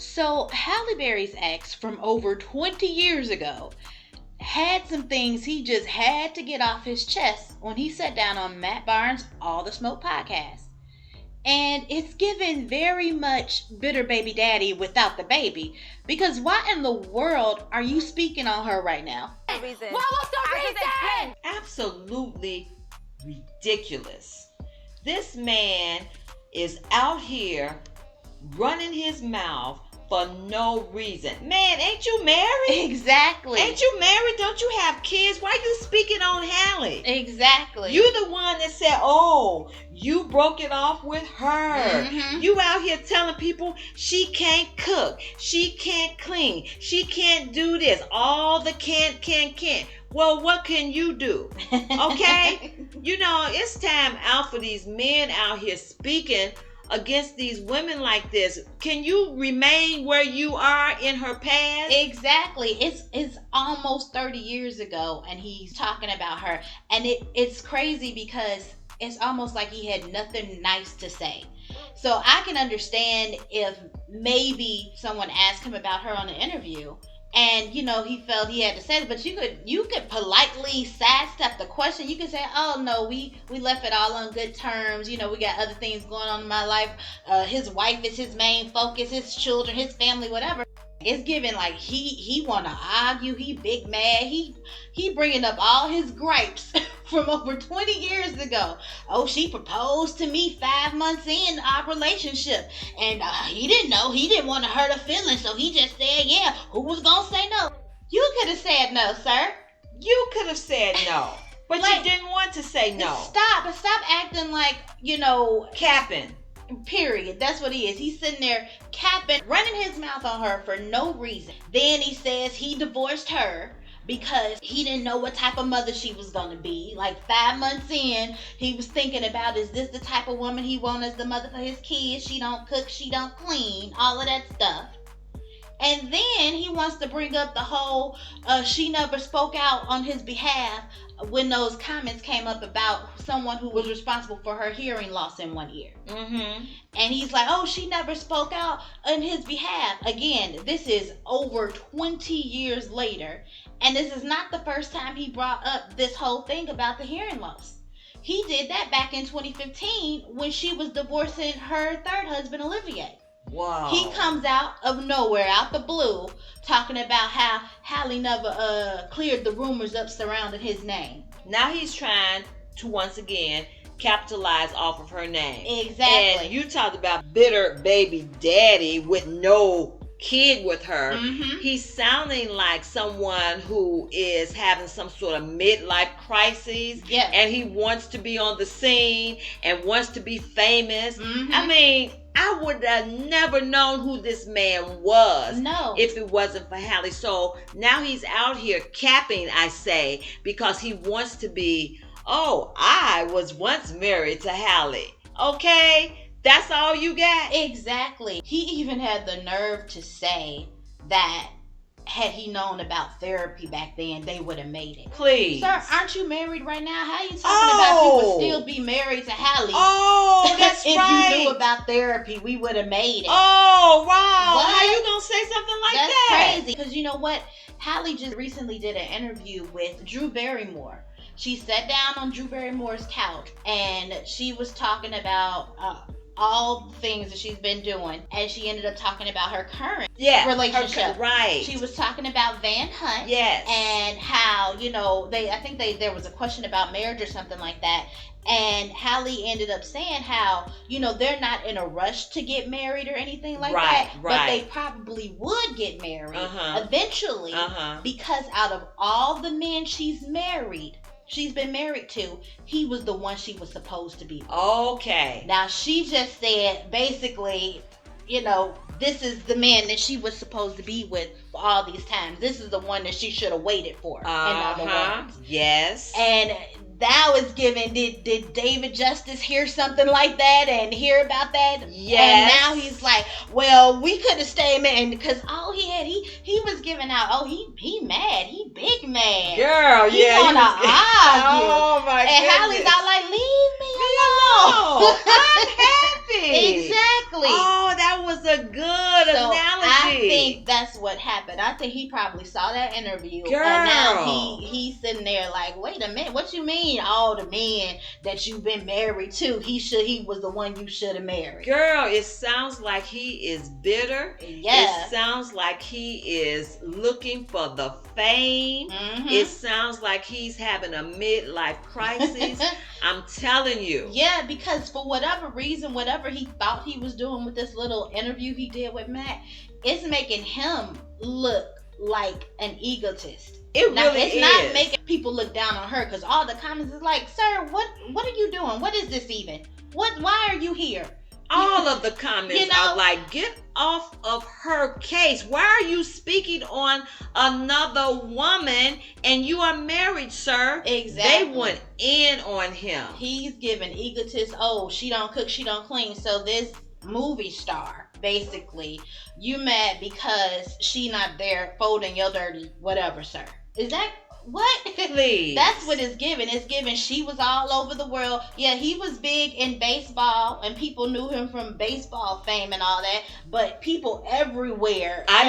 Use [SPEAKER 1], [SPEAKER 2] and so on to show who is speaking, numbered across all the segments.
[SPEAKER 1] So Halle Berry's ex from over 20 years ago had some things he just had to get off his chest when he sat down on Matt Barnes' All the Smoke podcast. And it's given very much bitter baby daddy without the baby. Because why in the world are you speaking on her right now?
[SPEAKER 2] What was the reason?
[SPEAKER 3] Absolutely ridiculous. This man is out here running his mouth for no reason. Man, ain't you married?
[SPEAKER 1] Exactly.
[SPEAKER 3] Ain't you married? Don't you have kids? Why you speaking on Halle?
[SPEAKER 1] Exactly.
[SPEAKER 3] You the one that said, oh, you broke it off with her.
[SPEAKER 1] Mhm.
[SPEAKER 3] You out here telling people she can't cook, she can't clean, she can't do this. All the can't. Well, what can you do? Okay? You know, it's time out for these men out here speaking against these women like this. Can you remain where you are in her past?
[SPEAKER 1] Exactly. It's almost 30 years ago and he's talking about her. And it's crazy because it's almost like he had nothing nice to say. So I can understand if maybe someone asked him about her on an interview and, you know, he felt he had to say it, but you could politely sidestep the question. You could say, oh, no, we left it all on good terms. You know, we got other things going on in my life. His wife is his main focus, his children, his family, whatever. It's given like he want to argue. He big mad. He bringing up all his gripes from over 20 years ago. Oh, she proposed to me 5 months in our relationship, and he didn't know. He didn't want to hurt her feelings, so he just said, "Yeah, who was gonna say no?" You could have said no, sir.
[SPEAKER 3] You could have said no, but
[SPEAKER 1] Like,
[SPEAKER 3] you didn't want to say no.
[SPEAKER 1] Stop acting like, you know,
[SPEAKER 3] Capping.
[SPEAKER 1] period. That's what he is. He's sitting there capping, running his mouth on her for no reason. Then he says he divorced her because he didn't know what type of mother she was going to be. Like 5 months in, he was thinking about, is this the type of woman he wants as the mother for his kids? She don't cook, she don't clean, all of that stuff. And then he wants to bring up the whole, she never spoke out on his behalf when those comments came up about someone who was responsible for her hearing loss in one ear.
[SPEAKER 3] Mm-hmm.
[SPEAKER 1] And he's like, oh, she never spoke out on his behalf. Again, this is over 20 years later. And this is not the first time he brought up this whole thing about the hearing loss. He did that back in 2015 when she was divorcing her third husband, Olivier.
[SPEAKER 3] Wow.
[SPEAKER 1] He comes out of nowhere, out the blue, talking about how Halle never cleared the rumors up surrounding his name.
[SPEAKER 3] Now he's trying to once again capitalize off of her name.
[SPEAKER 1] Exactly.
[SPEAKER 3] And you talked about bitter baby daddy with no kid with her.
[SPEAKER 1] Mm-hmm.
[SPEAKER 3] He's sounding like someone who is having some sort of midlife crisis.
[SPEAKER 1] Yeah.
[SPEAKER 3] And he wants to be on the scene and wants to be famous.
[SPEAKER 1] Mm-hmm.
[SPEAKER 3] I mean, I would have never known who this man was.
[SPEAKER 1] No.
[SPEAKER 3] If it wasn't for Halle. So now he's out here capping, I say, because he wants to be, oh, I was once married to Halle. Okay? That's all you got?
[SPEAKER 1] Exactly. He even had the nerve to say that had he known about therapy back then, they would have made it.
[SPEAKER 3] Please.
[SPEAKER 1] Sir, aren't you married right now? How are you talking about you would still be married to Halle?
[SPEAKER 3] Oh, that's
[SPEAKER 1] if
[SPEAKER 3] right.
[SPEAKER 1] If you knew about therapy, we would have made it.
[SPEAKER 3] Oh, wow.
[SPEAKER 1] What?
[SPEAKER 3] How you going to say something like
[SPEAKER 1] That's
[SPEAKER 3] that?
[SPEAKER 1] crazy. Because you know what? Halle just recently did an interview with Drew Barrymore. She sat down on Drew Barrymore's couch and she was talking about all the things that she's been doing, and she ended up talking about her current relationship.
[SPEAKER 3] Right.
[SPEAKER 1] She was talking about Van Hunt.
[SPEAKER 3] Yes.
[SPEAKER 1] And how, you know, there was a question about marriage or something like that. And Halle ended up saying how, you know, they're not in a rush to get married or anything like that.
[SPEAKER 3] Right.
[SPEAKER 1] But they probably would get married eventually because out of all the men she's been married to, he was the one she was supposed to be with.
[SPEAKER 3] Okay.
[SPEAKER 1] Now, she just said, basically, you know, this is the man that she was supposed to be with for all these times. This is the one that she should have waited for, in other words.
[SPEAKER 3] Yes.
[SPEAKER 1] And that was given, did David Justice hear something like that and hear about that?
[SPEAKER 3] Yes.
[SPEAKER 1] And now he's like, well, we could have stayed mad, because all he had, he was giving out, he mad, he big mad.
[SPEAKER 3] Girl,
[SPEAKER 1] he
[SPEAKER 3] yeah.
[SPEAKER 1] wanna argue.
[SPEAKER 3] Oh my
[SPEAKER 1] and
[SPEAKER 3] goodness.
[SPEAKER 1] Halle's out like, leave me alone.
[SPEAKER 3] I'm happy.
[SPEAKER 1] Exactly.
[SPEAKER 3] Oh, that was a good analogy.
[SPEAKER 1] I think that's what happened. I think he probably saw that interview,
[SPEAKER 3] Girl.
[SPEAKER 1] and now he's sitting there like, wait a minute, what you mean? All the men that you've been married to, he was the one you should have married.
[SPEAKER 3] Girl, it sounds like he is bitter.
[SPEAKER 1] Yeah.
[SPEAKER 3] It sounds like he is looking for the fame.
[SPEAKER 1] Mm-hmm.
[SPEAKER 3] It sounds like he's having a midlife crisis. I'm telling you.
[SPEAKER 1] Yeah, because for whatever reason, whatever he thought he was doing with this little interview he did with Matt, it's making him look like an egotist.
[SPEAKER 3] It's
[SPEAKER 1] not making people look down on her, because all the comments is like, sir, what are you doing? What is this even? Why are you here?
[SPEAKER 3] All of the comments are like, get off of her case. Why are you speaking on another woman and you are married, sir?
[SPEAKER 1] Exactly.
[SPEAKER 3] They went in on him.
[SPEAKER 1] He's giving egotist, she don't cook, she don't clean. So this movie star, basically, you mad because she not there folding your dirty whatever, sir. Is that what?
[SPEAKER 3] Please.
[SPEAKER 1] That's what it's giving. It's giving she was all over the world. Yeah, he was big in baseball and people knew him from baseball fame and all that, but people everywhere
[SPEAKER 3] I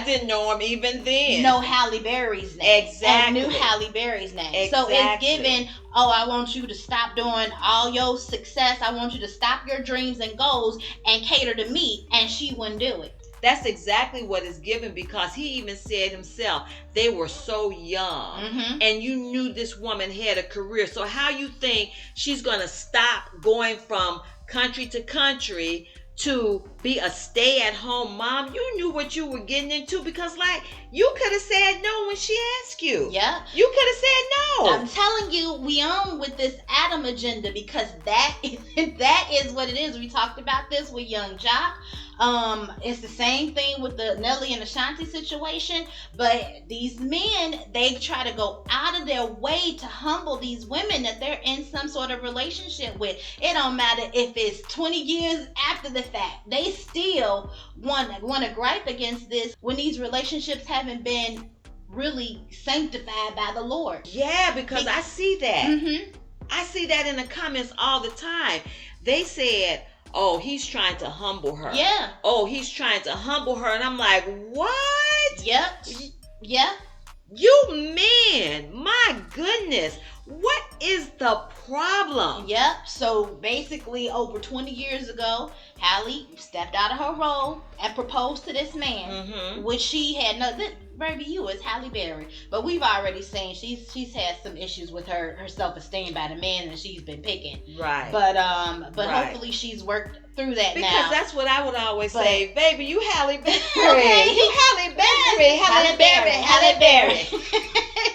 [SPEAKER 3] didn't know him even then.
[SPEAKER 1] Know Halle Berry's name.
[SPEAKER 3] Exactly.
[SPEAKER 1] And knew Halle Berry's name.
[SPEAKER 3] Exactly.
[SPEAKER 1] So it's giving, I want you to stop doing all your success. I want you to stop your dreams and goals and cater to me. And she wouldn't do it.
[SPEAKER 3] That's exactly what it's given, because he even said himself, they were so young.
[SPEAKER 1] Mm-hmm.
[SPEAKER 3] And you knew this woman had a career. So how you think she's going to stop going from country to country to be a stay-at-home mom? You knew what you were getting into, because like, you could have said no when she asked you.
[SPEAKER 1] Yeah.
[SPEAKER 3] You could have said no.
[SPEAKER 1] I'm telling you, we on with this Adam agenda, because that is what it is. We talked about this with Young Jock. It's the same thing with the Nelly and Ashanti situation, but these men, they try to go out of their way to humble these women that they're in some sort of relationship with. It don't matter if it's 20 years after the fact. They still want to gripe against this when these relationships haven't been really sanctified by the Lord.
[SPEAKER 3] Yeah, because I see that.
[SPEAKER 1] Mm-hmm.
[SPEAKER 3] I see that in the comments all the time. They said, oh, he's trying to humble her.
[SPEAKER 1] Yeah.
[SPEAKER 3] Oh, he's trying to humble her. And I'm like, what?
[SPEAKER 1] Yep. Yeah.
[SPEAKER 3] You men, my goodness. What is the problem?
[SPEAKER 1] Yep. So basically, over 20 years ago, Halle stepped out of her role and proposed to this man, which she had baby, you is Halle Berry. But we've already seen she's had some issues with her self-esteem by the men that she's been picking.
[SPEAKER 3] Right.
[SPEAKER 1] But hopefully she's worked through that now.
[SPEAKER 3] Because that's what I would always say, baby, you Halle Berry.
[SPEAKER 1] Okay.
[SPEAKER 3] You Halle Berry. Halle Berry.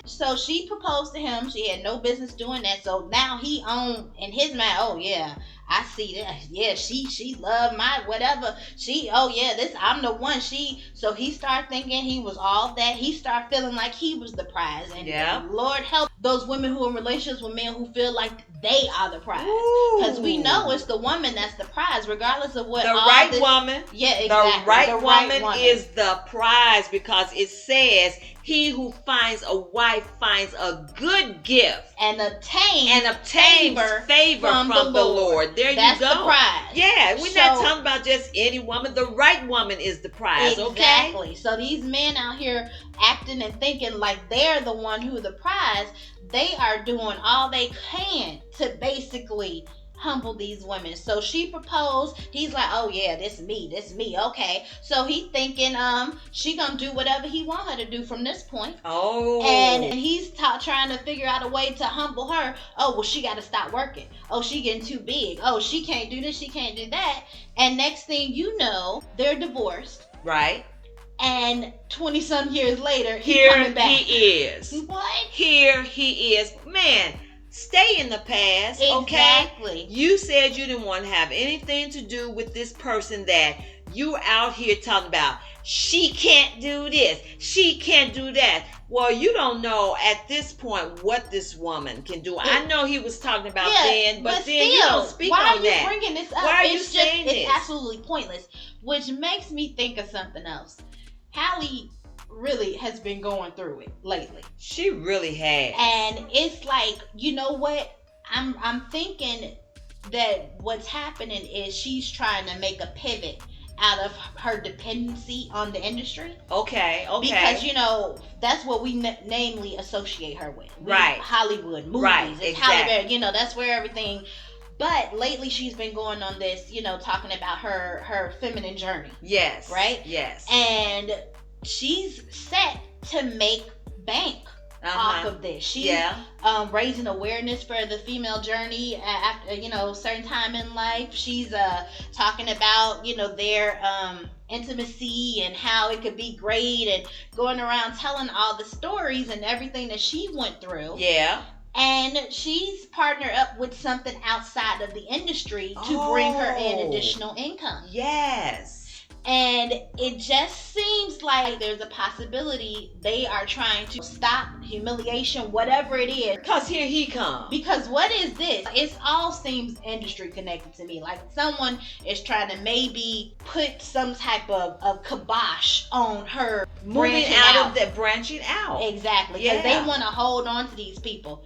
[SPEAKER 1] So she proposed to him. She had no business doing that. So now he on in his mind, oh yeah, I see that. Yeah, she loved my whatever. I'm the one. So he started thinking he was all that. He started feeling like he was the prize. And Lord help those women who are in relationships with men who feel like they are the prize. Because we know it's the woman that's the prize, regardless of what
[SPEAKER 3] woman.
[SPEAKER 1] Yeah, exactly.
[SPEAKER 3] The right woman is the prize, because it says, he who finds a wife finds a good gift
[SPEAKER 1] and obtains
[SPEAKER 3] favor from the Lord. There
[SPEAKER 1] that's
[SPEAKER 3] you go.
[SPEAKER 1] The prize.
[SPEAKER 3] Yeah, we're not talking about just any woman. The right woman is the prize.
[SPEAKER 1] Exactly.
[SPEAKER 3] Okay.
[SPEAKER 1] So these men out here acting and thinking like they're the one who the prize, they are doing all they can to basically humble these women. So she proposed. He's like, oh yeah, this me. Okay. So he thinking she gonna do whatever he want her to do from this point.
[SPEAKER 3] Oh.
[SPEAKER 1] And he's trying to figure out a way to humble her. Oh, well, she got to stop working. Oh, she getting too big. Oh, she can't do this, she can't do that. And next thing you know, they're divorced.
[SPEAKER 3] Right.
[SPEAKER 1] And 20 some years later,
[SPEAKER 3] here
[SPEAKER 1] coming back.
[SPEAKER 3] He is.
[SPEAKER 1] What?
[SPEAKER 3] Here he is. Man, stay in the past,
[SPEAKER 1] exactly.
[SPEAKER 3] Okay? You said you didn't want to have anything to do with this person that you out here talking about. She can't do this. She can't do that. Well, you don't know at this point what this woman can do. I know he was talking about then, but then
[SPEAKER 1] still,
[SPEAKER 3] you don't speak
[SPEAKER 1] why
[SPEAKER 3] on that.
[SPEAKER 1] Why are you bringing this up?
[SPEAKER 3] Why are you saying this?
[SPEAKER 1] It's absolutely pointless, which makes me think of something else. Halle really has been going through it lately.
[SPEAKER 3] She really has.
[SPEAKER 1] And it's like, you know what? I'm thinking that what's happening is she's trying to make a pivot out of her dependency on the industry.
[SPEAKER 3] Okay.
[SPEAKER 1] Because that's what we namely associate her with.
[SPEAKER 3] Right.
[SPEAKER 1] Hollywood movies.
[SPEAKER 3] Right.
[SPEAKER 1] It's
[SPEAKER 3] Exactly.
[SPEAKER 1] Hollywood. That's where everything. But lately she's been going on this, talking about her feminine journey.
[SPEAKER 3] Yes.
[SPEAKER 1] Right.
[SPEAKER 3] Yes.
[SPEAKER 1] And she's set to make bank off of this. She's raising awareness for the female journey after certain time in life. She's talking about their intimacy and how it could be great, and going around telling all the stories and everything that she went through.
[SPEAKER 3] Yeah.
[SPEAKER 1] And she's partnered up with something outside of the industry to bring her in additional income.
[SPEAKER 3] Yes.
[SPEAKER 1] And it just seems like there's a possibility they are trying to stop humiliation, whatever it is.
[SPEAKER 3] Because here he comes.
[SPEAKER 1] Because what is this? It all seems industry connected to me. Like someone is trying to maybe put some type of kibosh on her
[SPEAKER 3] moving out of that, branching out.
[SPEAKER 1] Exactly. Because they want to hold on to these people.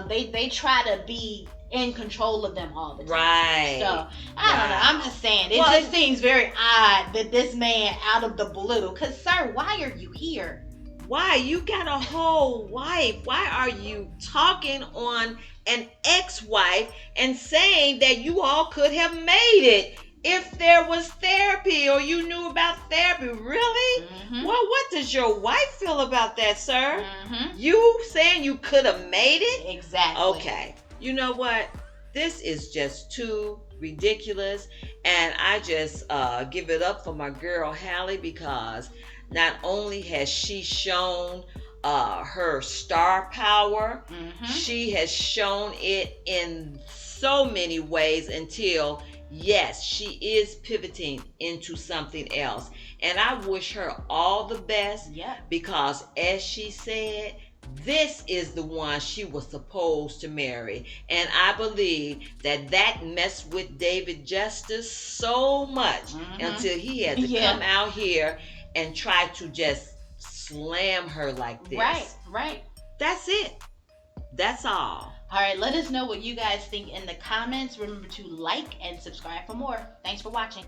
[SPEAKER 1] They try to be in control of them all the time.
[SPEAKER 3] Right.
[SPEAKER 1] So, I don't know. I'm just saying. It just seems very odd that this man, out of the blue, because, sir, why are you here?
[SPEAKER 3] Why? You got a whole wife. Why are you talking on an ex-wife and saying that you all could have made it if there was therapy or you knew about therapy? Really?
[SPEAKER 1] Mm-hmm.
[SPEAKER 3] Well, what does your wife feel about that, sir?
[SPEAKER 1] Mm-hmm.
[SPEAKER 3] You saying you could have made it?
[SPEAKER 1] Exactly.
[SPEAKER 3] Okay. You know what? This is just too ridiculous, and I just give it up for my girl Halle, because not only has she shown her star power, she has shown it in so many ways until, yes, she is pivoting into something else. And I wish her all the best, because as she said, this is the one she was supposed to marry. And I believe that messed with David Justice so much until he had to come out here and try to just slam her like this.
[SPEAKER 1] Right.
[SPEAKER 3] That's it. That's all.
[SPEAKER 1] All right, let us know what you guys think in the comments. Remember to like and subscribe for more. Thanks for watching.